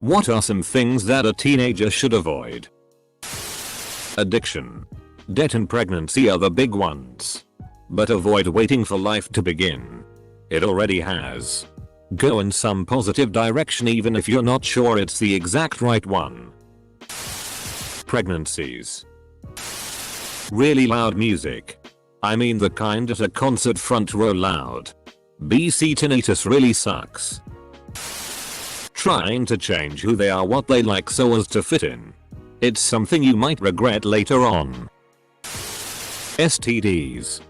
What are some things that a teenager should avoid? Addiction, debt and pregnancy are the big ones. But avoid waiting for life to begin. It already has. Go in some positive direction even if you're not sure it's the exact right one. Pregnancies. Really loud music. I mean the kind at a concert front row loud. BC tinnitus really sucks. Trying to change who they are, what they like so as to fit in. It's something you might regret later on. STDs.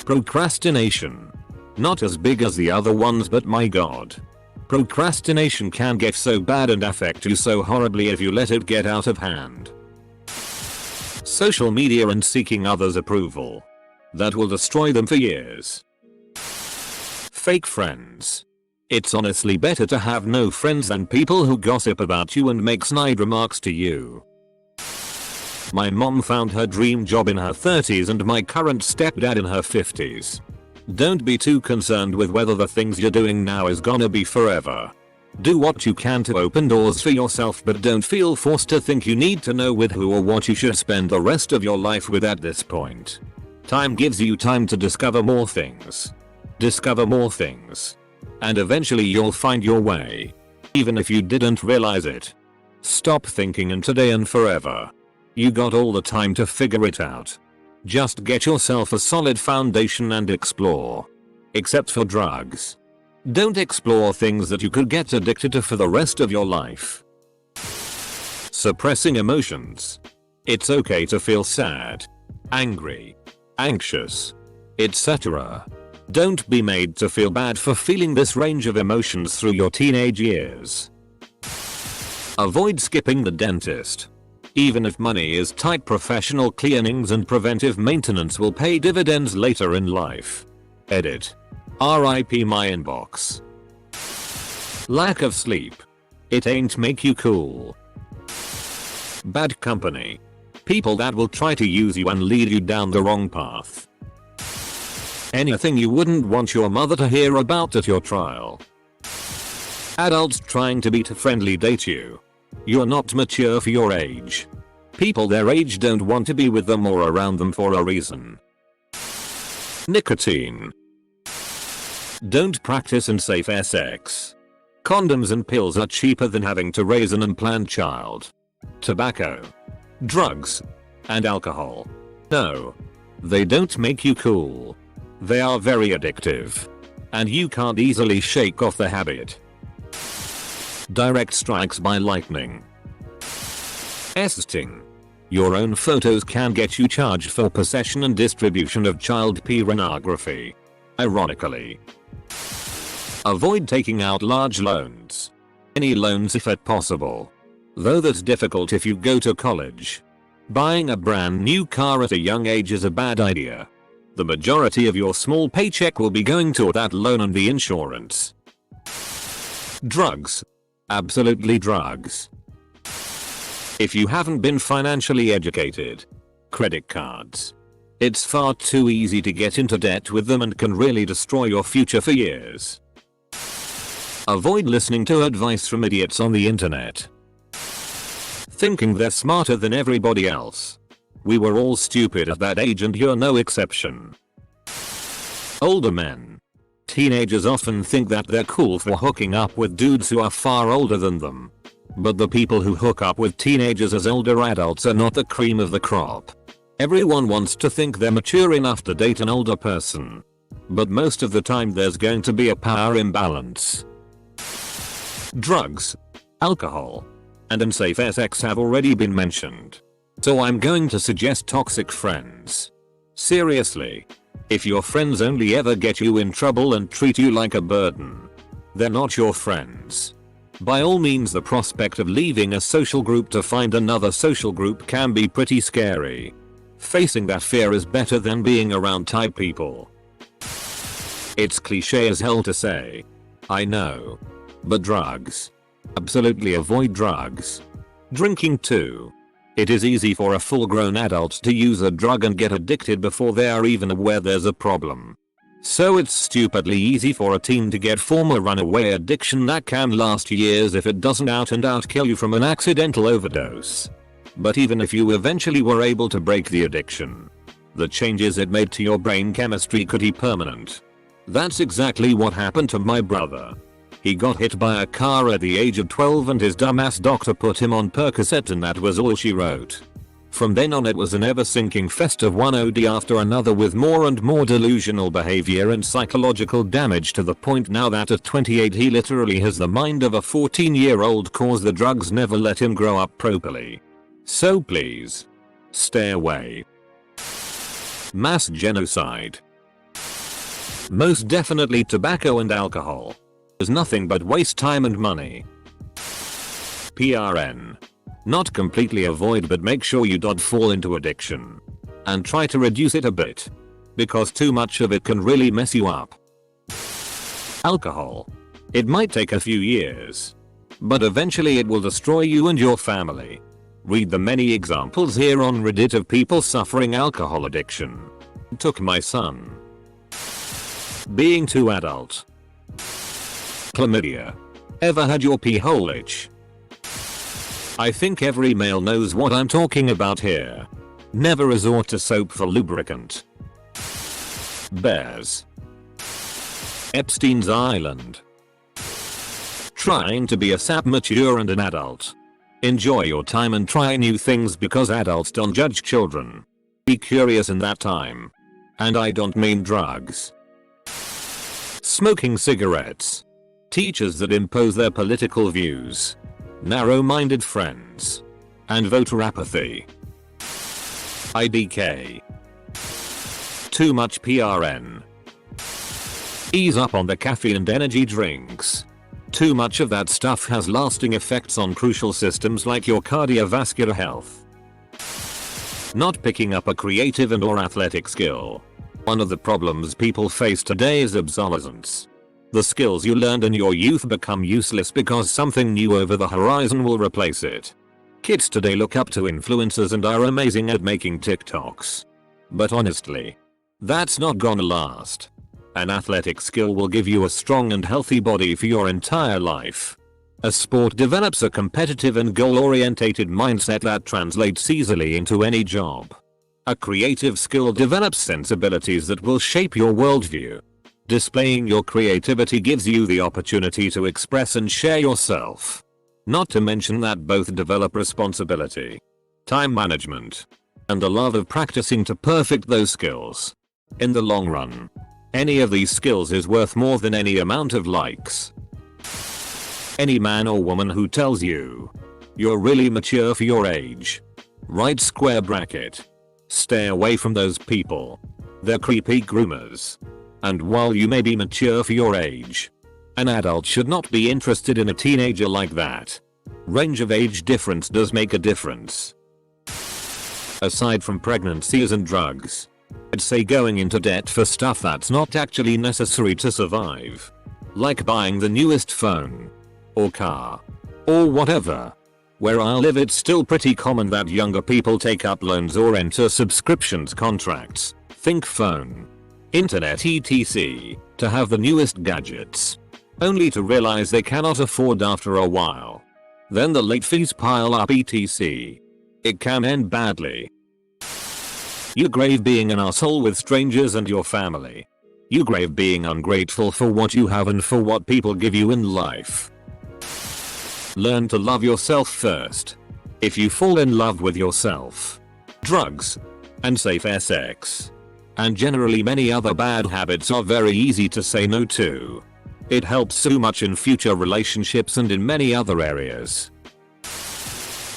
Procrastination. Not as big as the other ones, but my god. Procrastination can get so bad and affect you so horribly if you let it get out of hand. Social media and seeking others' approval. That will destroy them for years. Fake friends. It's honestly better to have no friends than people who gossip about you and make snide remarks to you. My mom found her dream job in her 30s and my current stepdad in her 50s. Don't be too concerned with whether the things you're doing now is gonna be forever. Do what you can to open doors for yourself, but don't feel forced to think you need to know with who or what you should spend the rest of your life with at this point. Time gives you time to discover more things. Discover more things. And eventually you'll find your way. Even if you didn't realize it. Stop thinking in today and forever. You got all the time to figure it out. Just get yourself a solid foundation and explore. Except for drugs. Don't explore things that you could get addicted to for the rest of your life. Suppressing emotions. It's okay to feel sad, angry, anxious, etc. Don't be made to feel bad for feeling this range of emotions through your teenage years. Avoid skipping the dentist. Even if money is tight, professional cleanings and preventive maintenance will pay dividends later in life. Edit. RIP my inbox. Lack of sleep. It ain't make you cool. Bad company. People that will try to use you and lead you down the wrong path. Anything you wouldn't want your mother to hear about at your trial. Adults trying to be too friendly date you. You're not mature for your age. People their age don't want to be with them or around them for a reason. Nicotine. Don't practice unsafe sex. Condoms and pills are cheaper than having to raise an unplanned child. Tobacco. Drugs. And alcohol. No. They don't make you cool. They are very addictive. And you can't easily shake off the habit. Direct strikes by lightning. Sexting. Your own photos can get you charged for possession and distribution of child pornography. Ironically. Avoid taking out large loans. Any loans if at possible. Though that's difficult if you go to college. Buying a brand new car at a young age is a bad idea. The majority of your small paycheck will be going to that loan and the insurance. Drugs. Absolutely drugs. If you haven't been financially educated. Credit cards. It's far too easy to get into debt with them and can really destroy your future for years. Avoid listening to advice from idiots on the internet. Thinking they're smarter than everybody else. We were all stupid at that age and you're no exception. Older men. Teenagers often think that they're cool for hooking up with dudes who are far older than them. But the people who hook up with teenagers as older adults are not the cream of the crop. Everyone wants to think they're mature enough to date an older person. But most of the time there's going to be a power imbalance. Drugs, alcohol, and unsafe sex have already been mentioned. So I'm going to suggest toxic friends. Seriously. If your friends only ever get you in trouble and treat you like a burden, they're not your friends. By all means, the prospect of leaving a social group to find another social group can be pretty scary. Facing that fear is better than being around type people. It's cliche as hell to say. I know. But drugs. Absolutely avoid drugs. Drinking too. It is easy for a full-grown adult to use a drug and get addicted before they are even aware there's a problem. So it's stupidly easy for a teen to get form a runaway addiction that can last years if it doesn't out and out kill you from an accidental overdose. But even if you eventually were able to break the addiction, the changes it made to your brain chemistry could be permanent. That's exactly what happened to my brother. He got hit by a car at the age of 12 and his dumbass doctor put him on Percocet and that was all she wrote. From then on it was an ever-sinking fest of one OD after another with more and more delusional behavior and psychological damage to the point now that at 28 he literally has the mind of a 14-year-old cause the drugs never let him grow up properly. So please, stay away. Mass genocide. Most definitely tobacco and alcohol. Is nothing but waste time and money. PRN. Not completely avoid but make sure you don't fall into addiction. And try to reduce it a bit. Because too much of it can really mess you up. Alcohol. It might take a few years. But eventually it will destroy you and your family. Read the many examples here on Reddit of people suffering alcohol addiction. Took my son. Being too adult. Chlamydia. Ever had your pee hole itch? I think every male knows what I'm talking about here. Never resort to soap for lubricant. Bears. Epstein's Island. Trying to be a sap mature and an adult. Enjoy your time and try new things because adults don't judge children. Be curious in that time. And I don't mean drugs. Smoking cigarettes. Teachers that impose their political views. Narrow-minded friends. And voter apathy. IDK. Too much PRN. Ease up on the caffeine and energy drinks. Too much of that stuff has lasting effects on crucial systems like your cardiovascular health. Not picking up a creative and or athletic skill. One of the problems people face today is obsolescence. The skills you learned in your youth become useless because something new over the horizon will replace it. Kids today look up to influencers and are amazing at making TikToks. But honestly, that's not gonna last. An athletic skill will give you a strong and healthy body for your entire life. A sport develops a competitive and goal-orientated mindset that translates easily into any job. A creative skill develops sensibilities that will shape your worldview. Displaying your creativity gives you the opportunity to express and share yourself. Not to mention that both develop responsibility, time management, and the love of practicing to perfect those skills. In the long run, any of these skills is worth more than any amount of likes. Any man or woman who tells you you're really mature for your age, right square bracket. Stay away from those people. They're creepy groomers. And while you may be mature for your age, an adult should not be interested in a teenager like that. Range of age difference does make a difference. Aside from pregnancies and drugs, I'd say going into debt for stuff that's not actually necessary to survive. Like buying the newest phone, or car, or whatever. Where I live it's still pretty common that younger people take up loans or enter subscriptions contracts, think phone, internet etc. to have the newest gadgets. Only to realize they cannot afford after a while. Then the late fees pile up etc. It can end badly. You grave being an asshole with strangers and your family. You grave being ungrateful for what you have and for what people give you in life. Learn to love yourself first. If you fall in love with yourself, drugs, and safe sex, and generally many other bad habits are very easy to say no to. It helps so much in future relationships and in many other areas.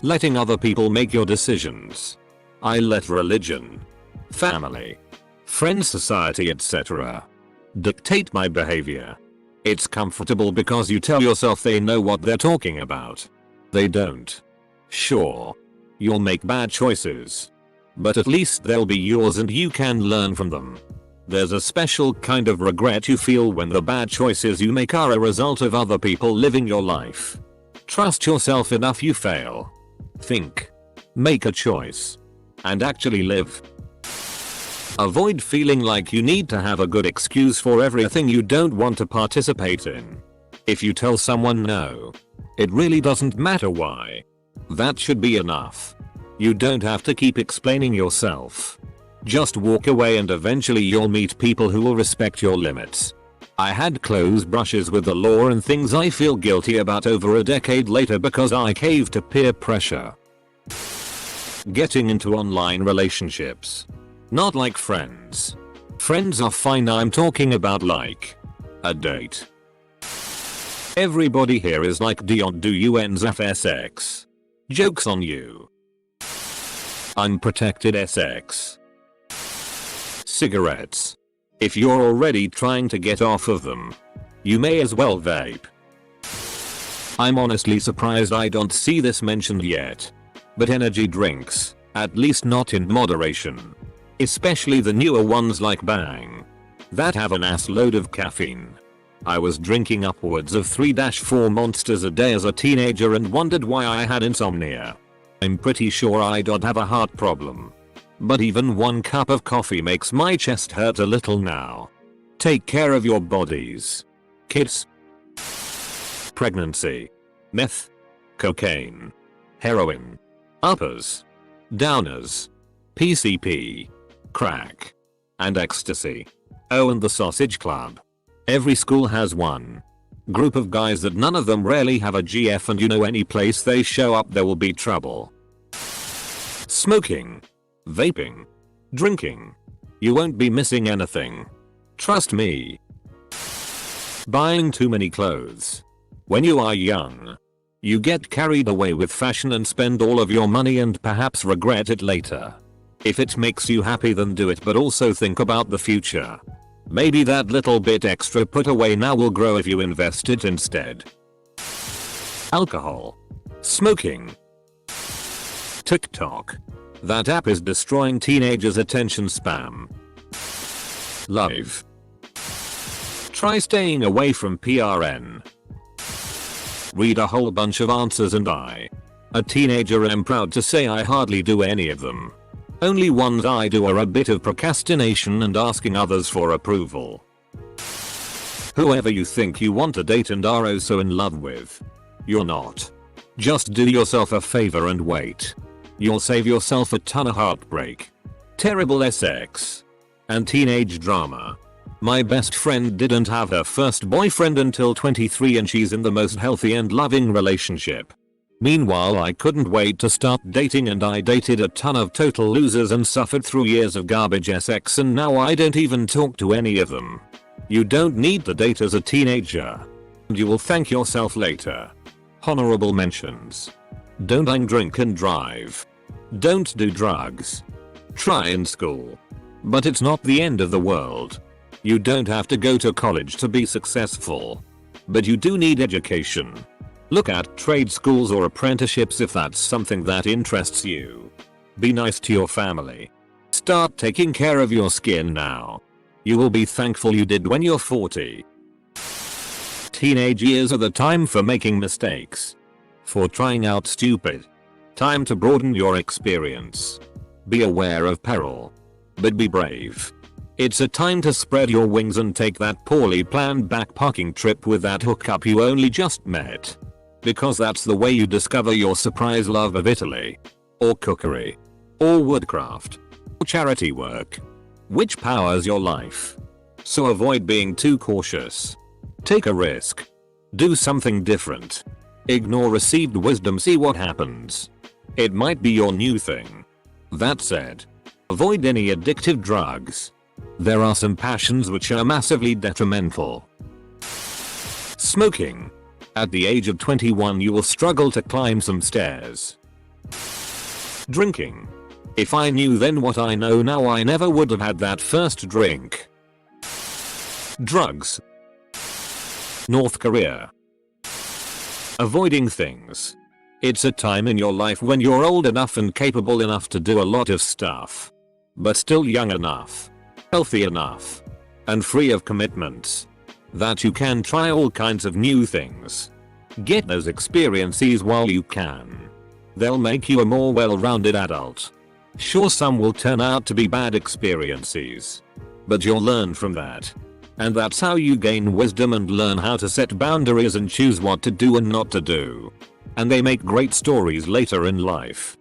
Letting other people make your decisions. I let religion, family, friends, society etc. dictate my behavior. It's comfortable because you tell yourself they know what they're talking about. They don't. Sure, you'll make bad choices. But at least they'll be yours and you can learn from them. There's a special kind of regret you feel when the bad choices you make are a result of other people living your life. Trust yourself enough you fail. Think. Make a choice. And actually live. Avoid feeling like you need to have a good excuse for everything you don't want to participate in. If you tell someone no, it really doesn't matter why. That should be enough. You don't have to keep explaining yourself. Just walk away and eventually you'll meet people who will respect your limits. I had close brushes with the law and things I feel guilty about over a decade later because I caved to peer pressure. Getting into online relationships. Not like friends. Friends are fine, I'm talking about like a date. Everybody here is like Dion do UN's FSX. Joke's on you. Unprotected SX. Cigarettes. If you're already trying to get off of them, you may as well vape. I'm honestly surprised I don't see this mentioned yet. But energy drinks, at least not in moderation. Especially the newer ones like Bang. That have an ass load of caffeine. I was drinking upwards of 3-4 monsters a day as a teenager and wondered why I had insomnia. I'm pretty sure I don't have a heart problem. But even 1 cup of coffee makes my chest hurt a little now. Take care of your bodies. Kids. Pregnancy. Meth. Cocaine. Heroin. Uppers. Downers. PCP. Crack. And ecstasy. Oh, and the Sausage Club. Every school has one. Group of guys that none of them really have a GF, and you know any place they show up there will be trouble. Smoking. Vaping. Drinking. You won't be missing anything. Trust me. Buying too many clothes. When you are young, you get carried away with fashion and spend all of your money and perhaps regret it later. If it makes you happy, then do it, but also think about the future. Maybe that little bit extra put away now will grow if you invest it instead. Alcohol. Smoking. TikTok. That app is destroying teenagers' attention spam. Live. Try staying away from PRN. Read a whole bunch of answers and I, a teenager, am proud to say I hardly do any of them. Only ones I do are a bit of procrastination and asking others for approval. Whoever you think you want to date and are oh so in love with, you're not. Just do yourself a favor and wait. You'll save yourself a ton of heartbreak, terrible sex, and teenage drama. My best friend didn't have her first boyfriend until 23 and she's in the most healthy and loving relationship. Meanwhile, I couldn't wait to start dating and I dated a ton of total losers and suffered through years of garbage sex, and now I don't even talk to any of them. You don't need to date as a teenager. And you will thank yourself later. Honorable mentions. Don't drink and drive. Don't do drugs. Try in school. But it's not the end of the world. You don't have to go to college to be successful. But you do need education. Look at trade schools or apprenticeships if that's something that interests you. Be nice to your family. Start taking care of your skin now. You will be thankful you did when you're 40. Teenage years are the time for making mistakes. For trying out stupid. Time to broaden your experience. Be aware of peril. But be brave. It's a time to spread your wings and take that poorly planned backpacking trip with that hookup you only just met. Because that's the way you discover your surprise love of Italy. Or cookery. Or woodcraft. Or charity work. Which powers your life. So avoid being too cautious. Take a risk. Do something different. Ignore received wisdom, see what happens. It might be your new thing. That said, avoid any addictive drugs. There are some passions which are massively detrimental. Smoking. At the age of 21 you will struggle to climb some stairs. Drinking. If I knew then what I know now, I never would have had that first drink. Drugs. North Korea. Avoiding things. It's a time in your life when you're old enough and capable enough to do a lot of stuff. But still young enough, healthy enough, and free of commitments that you can try all kinds of new things. Get those experiences while you can. They'll make you a more well-rounded adult. Sure, some will turn out to be bad experiences, but you'll learn from that. And that's how you gain wisdom and learn how to set boundaries and choose what to do and not to do. And they make great stories later in life.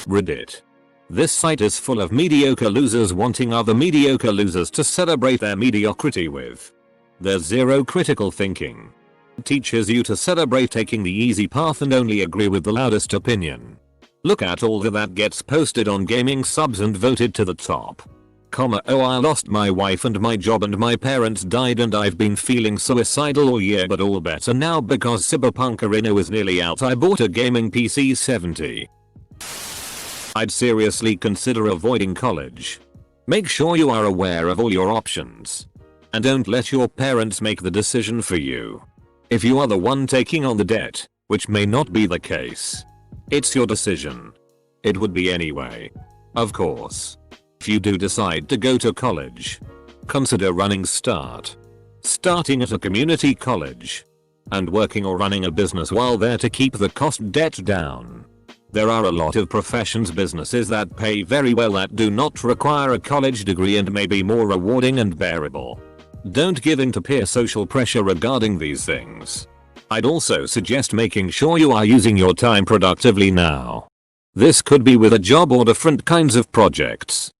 Reddit. This site is full of mediocre losers wanting other mediocre losers to celebrate their mediocrity with. There's zero critical thinking. It teaches you to celebrate taking the easy path and only agree with the loudest opinion. Look at all that gets posted on gaming subs and voted to the top. Oh, I lost my wife and my job and my parents died and I've been feeling suicidal all year, but all better now because Cyberpunk Arena is nearly out. I bought a gaming PC 70. I'd seriously consider avoiding college. Make sure you are aware of all your options. And don't let your parents make the decision for you. If you are the one taking on the debt, which may not be the case, it's your decision. It would be anyway. Of course. If you do decide to go to college, consider starting at a community college, and working or running a business while there to keep the cost debt down. There are a lot of businesses that pay very well that do not require a college degree and may be more rewarding and bearable. Don't give in to peer social pressure regarding these things. I'd also suggest making sure you are using your time productively now. This could be with a job or different kinds of projects.